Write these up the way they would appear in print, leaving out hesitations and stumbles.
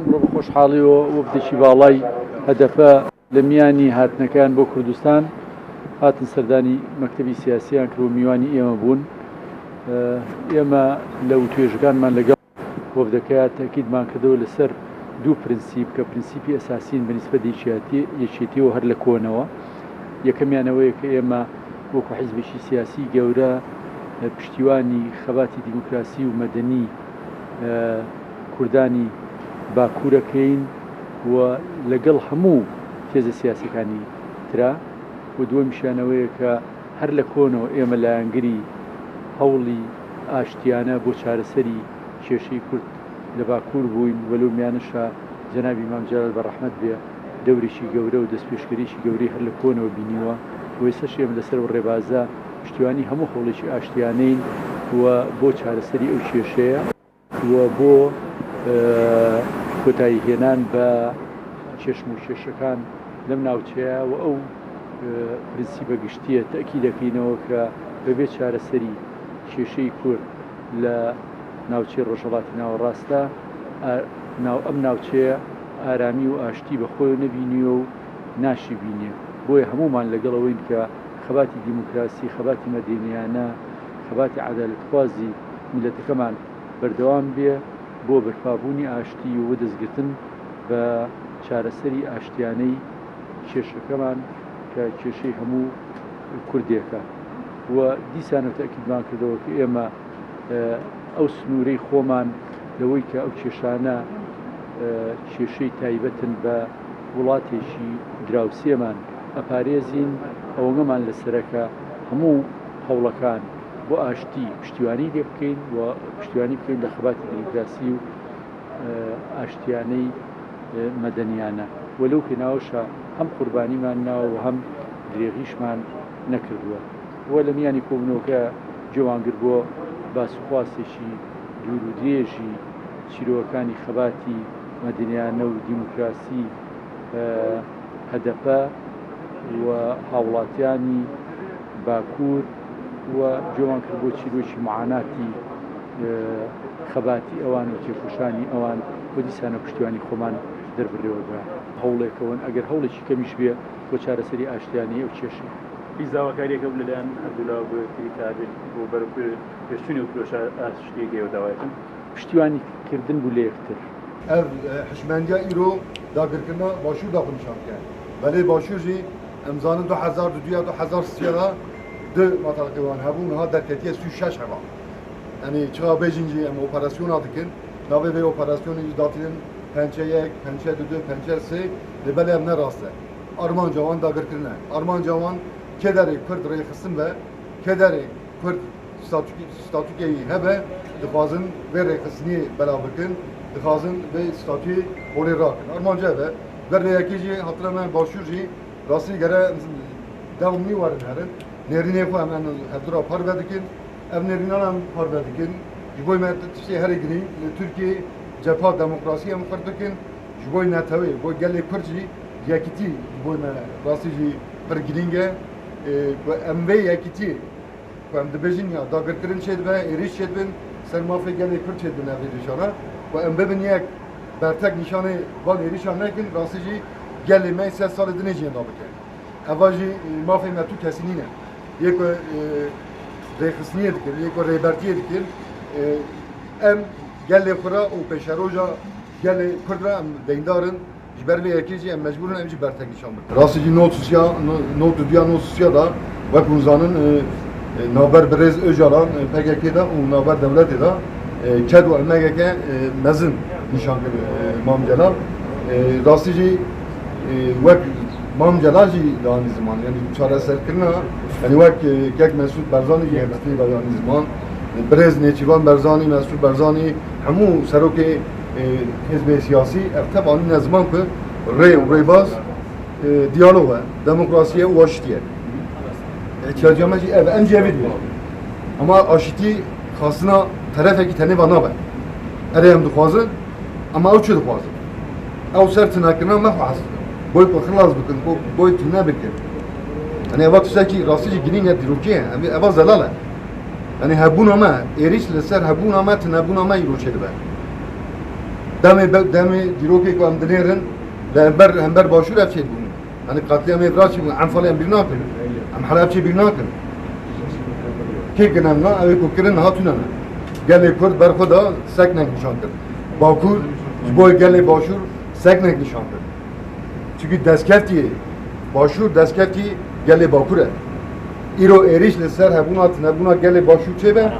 ئەمڕۆ بە خۆشحاڵیەوە وە بدەشی باڵای هەدەفە لە میانی هاتنەکان بۆ کوردستان هاتن سەردانی مەکتەبی سیاسییان کرد و میوانی ئێمە بوون. ئێمە لە توێژەکانمان لەگەڵ وەفدەکەیە تاکیدمان کردەوە لەسەر دوو پرینسیپ کە پرینسیپی ئەساسین بەنسبەت یەکێتیەوە هەر لە کۆنەوە. یەکەمیانەوەیە کە ئێمە وەکو حیزبێکی سیاسی گەورە پشتیوانی خەباتی دیموکراسی و مەدەنی کوردانی باکوورەکەین و لەگەڵ هەموو تێزە سیاسەکانی ترا و دووەمیشانەوەیە کە هەر لە کۆنەوە ئێمە لایەنگری هەوڵی ئاشتیانە بۆ چارەسەری کێشەی کورد لە باکوور بووین وەلو میانەشە جەنابی مام جەلال بە ڕەحمەت بێ دەوریشی گەورە و دەستپێشکەریشی گەورەی هەر لە کۆنەوە بینیوە و ئێستاش ئێمە لەسەر ڕێبازە پشتیوانی هەموو هەوڵێکی ئاشتیانەین و بۆ چارەسەری ئەو کێشەیە و بۆ کۆتایی هێنان بە چێشم و کێشەکان لەم ناوچەیە و ئەو پرینسیپە گشتیە تەکی دەکەینەوە کە بەبێ چارەسەری کێشەی کورد لە ناوچەی ڕۆژهەڵاتی ناوەڕاستە ئەم ناوچەیە ئارامی و ئاشتی بەخۆی نەبینیوە و ناشی بینێ. بۆیە هەمومان لەگەڵەوەین کە خەباتی دیموکراسی خەباتی مەدەنیانە خەباتی عەدالەتخوازی میلەتەکەمان بەردەوام بێ بۆ بەرپابوونی ئاشتی و دەستگرتن بە چارەسەری ئاشتیانەی کێشەکەمان کە کێشەی هەموو کوردێکە و دیسانە تەکیدمان کردەوە کە ئێمە ئەو سنوورەی خۆمان لەوەی کە ئەو کێشانە کێشەی تایبەتن بە وڵاتێکی دراوسێمان ئەپارێزین ئەوەنگەمان لەسەرەکە هەموو هەوڵەکان بۆ ئاشتی پشتیوانی لێ بکەین و پشتیوانی بکەین لە خەباتی دیموکراسی و ئاشتیانەی مەدەنیانە وەلەو پێناوەشە هەم قوربانیمان ناوە و هەم درێغیشمان نەکردووە وە لە میانی کۆبنەوەکە جوانگر بۆ باسوخواستێکی دوور و درێژی چیرۆکانی خەباتی مەدەنیانە و دیموکراسی هەدەپە و هاوڵاتیانی باکوور و جوان کرد بۆ چیرۆکی معاناتی خەباتی ئەوان و تێکۆشانی ئەوان بۆ دیسانە پشتیوانی خۆمان دەربڕێەوە بە هەوڵێکەوەن ئەگەر هەوڵێکی کەمیش بێ بۆ چارەسەری ئاشتیانی ئەو کێشەی هیزاوەکاریەکە لەلایەن هەردوولا بۆ کاری بۆ بەرەپێ پێشچوونی و پرۆژە ئاشتیەکەوە داوایەکەن پشتیوانی کردن بوو لە یەکتر. Ev hişmendiya îro dagirkirina başûr daxilîşan bike. Belê başûr jî em zanin 2002-2003 da di matalakê wan hebûn niha derketiye sû 6 heva. Yani çığa bêjin jî em operasyona dikin. Navê vê operasyonê jî datînin pençe 1, pençe 2, pençe 3 li belê em nerast e. Armanca wan dagirkirine. Armanca wan kederê Kurd rêxistin ve kederê Kurd statûkeyî hebe dixwazin vê rêxistiniyê bela bikin. Dixwazin vê statûyê holê rakin. Armanca ve derveyekê jî hatire me başûr jî rastî gere devamlî warin herin. Nêrînê xwe em hevdura parve dikin. Ev nêrînan em parve dikin. Ji bo me tiştê herê girî li Tirkiye cepha demokrasî em xir dikin. Ji bo netewê bo gelê Kurd jî yekîtî ji bo me rastî jî pir girîng e. Em vê yekîtî em dibêjin ya dagirkirin çê dibe, êrîş çê dibin, ser mafê gelê Kurd çê dibin ev êrîşana. و ام ببین یک برتک نشانه وال ایریشان نکن راستی جی گلی می 3 سال دنی جیان دابه کن اواجی مافی متو کسی نینه یک ریخصنیه دکن یک ریبرتیه دکن ام گلی خورا و پیشروجا گلی کرد را ام دیندارن جبر به یکیجی ام مجبورن ام جی برتک نشان بکن راستی جی نوت دیا دا و کنزانن نابر برز اجاران PKK da و نابر devleti da کد و امگه که مزن نشان کرد مام جلال راستی جی وقت مام جلال جی دانی زمان یعنی چارەسەر کردن یعنی وقت یک مسعود برزانی یه مستی دانی زمان برز نیچیوان برزانی مسعود برزانی همو سروک حزب سیاسی افتبانی نظمان که ری باز دیالوگه دموکراسیه و آشتیه احتیاجامه جی ev en cevidi ama Aşitî xasına tarafeki tane bana be. Erem dixwazin ama ew çi dixwazin. Ew ser tinakirina me xwaz. Boy ku xilas bikin, boy tu nebikin. Yani eva tiştekî rastî jî girîng e dîrokê ye. Eva zelal e. Yani hebûna me, êrîş li ser hebûna me, tinebûna me îro çê dibe. دمی دیروکی که ام دنیرن لهمبر باشور افشید بودن hani katliam evraçı bu anfalı bir nakın am harapçı bir nakın ki genamna ev kokirin hatuna gele kurd berxoda seknek nişandır bakur boy gele başur seknek nişandır çünkü deskefti başur deskefti gele bakure iro erişle ser hebuna gele başur çebe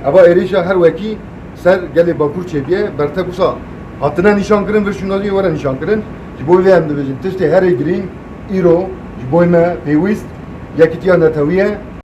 ama erişe her veki ser gele bakur çebiye berte kusa hatına nişan kırın ve şunları yuvara nişan kırın boy ve hem de tişte her girin ایرو جبوی ما پیوست یکی تیان نتویه